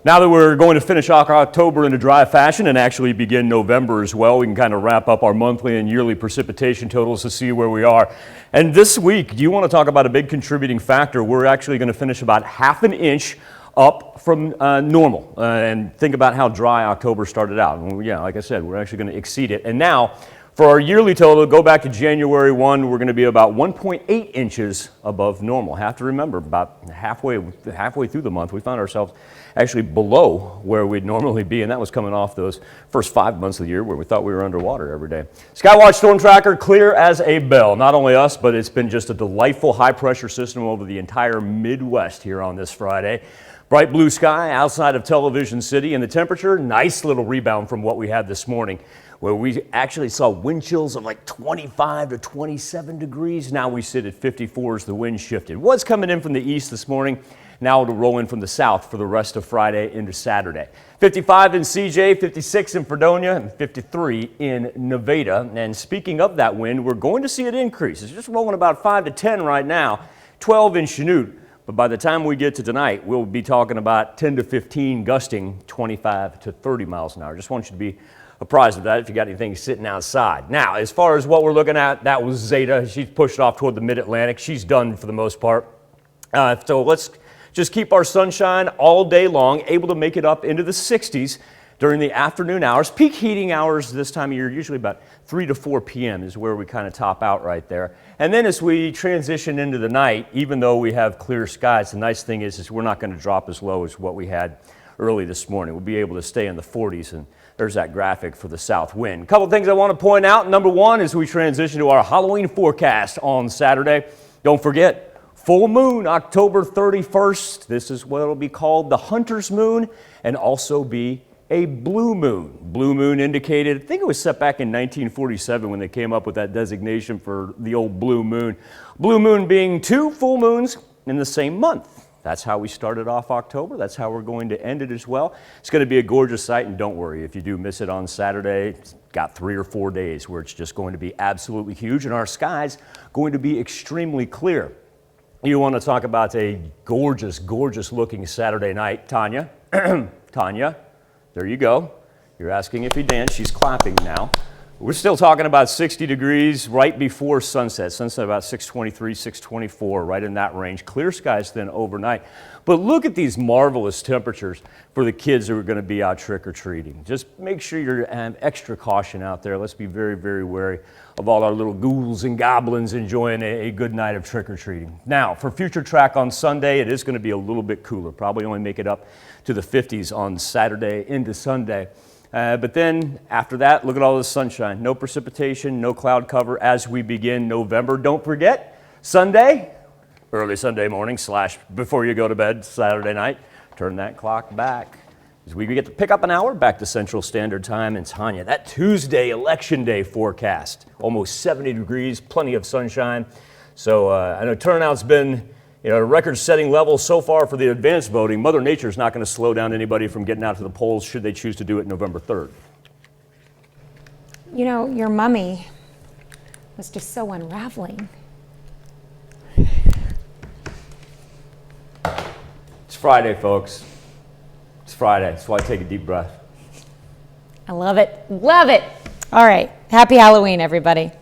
Now that we're going to finish off October in a dry fashion and actually begin November as well, we can kind of wrap up our monthly and yearly precipitation totals to see where we are. And this week, do you want to talk about a big contributing factor? We're actually going to finish about half an inch up from normal. And think about how dry October started out. And yeah, like I said, we're actually going to exceed it. And now, for our yearly total, go back to January 1, we're going to be about 1.8 inches above normal. Have to remember, about halfway through the month, we found ourselves actually below where we'd normally be, and that was coming off those first 5 months of the year where we thought we were underwater every day. Skywatch Storm Tracker, clear as a bell. Not only us, but it's been just a delightful high-pressure system over the entire Midwest here on this Friday. Bright blue sky outside of Television City, and the temperature, nice little rebound from what we had this morning, where we actually saw wind chills of like 25 to 27 degrees. Now we sit at 54 as the wind shifted. It was coming in from the east this morning. Now it'll roll in from the south for the rest of Friday into Saturday. 55 in CJ, 56 in Fredonia, and 53 in Nevada. And speaking of that wind, we're going to see it increase. It's just rolling about 5 to 10 right now, 12 in Chanute. But by the time we get to tonight, we'll be talking about 10 to 15 gusting 25 to 30 miles an hour. Just want you to be apprised of that if you got anything sitting outside. Now, as far as what we're looking at, that was Zeta. She's pushed off toward the mid-Atlantic. She's done for the most part. So let's just keep our sunshine all day long, able to make it up into the 60s during the afternoon hours. Peak heating hours this time of year, usually about 3 to 4 p.m. is where we kind of top out right there. And then as we transition into the night, even though we have clear skies, the nice thing is we're not going to drop as low as what we had early this morning. We'll be able to stay in the 40s, and there's that graphic for the south wind. A couple things I want to point out. Number one, as we transition to our Halloween forecast on Saturday, don't forget, full moon, October 31st. This is what it'll be called the Hunter's Moon, and also be a blue moon. Blue moon indicated, I think it was set back in 1947 when they came up with that designation for the old blue moon. Blue moon being 2 full moons in the same month. That's how we started off October. That's how we're going to end it as well. It's going to be a gorgeous sight, and don't worry, if you do miss it on Saturday, it's got 3 or 4 days where it's just going to be absolutely huge, and our skies going to be extremely clear. You want to talk about a gorgeous, gorgeous looking Saturday night, Tanya. Tanya, there you go. You're asking if he danced. She's clapping now. We're still talking about 60 degrees right before sunset. Sunset about 6:23, 6:24, right in that range. Clear skies then overnight. But look at these marvelous temperatures for the kids who are going to be out trick-or-treating. Just make sure you're extra caution out there. Let's be very, very wary of all our little ghouls and goblins enjoying a good night of trick-or-treating. Now, for future track on Sunday, it is going to be a little bit cooler. Probably only make it up to the 50s on Saturday into Sunday. But then after that, look at all this sunshine. No precipitation, no cloud cover as we begin November. Don't forget, Sunday, early Sunday morning / before you go to bed Saturday night, turn that clock back. As we get to pick up an hour back to Central Standard Time. And Tanya, that Tuesday Election Day forecast, almost 70 degrees, plenty of sunshine. So I know turnout's been a record-setting level so far for the advanced voting. Mother Nature's not going to slow down anybody from getting out to the polls should they choose to do it November 3rd. You know, your mummy was just so unraveling. It's Friday, folks. It's Friday. That's why I take a deep breath. I love it. Love it. All right. Happy Halloween, everybody.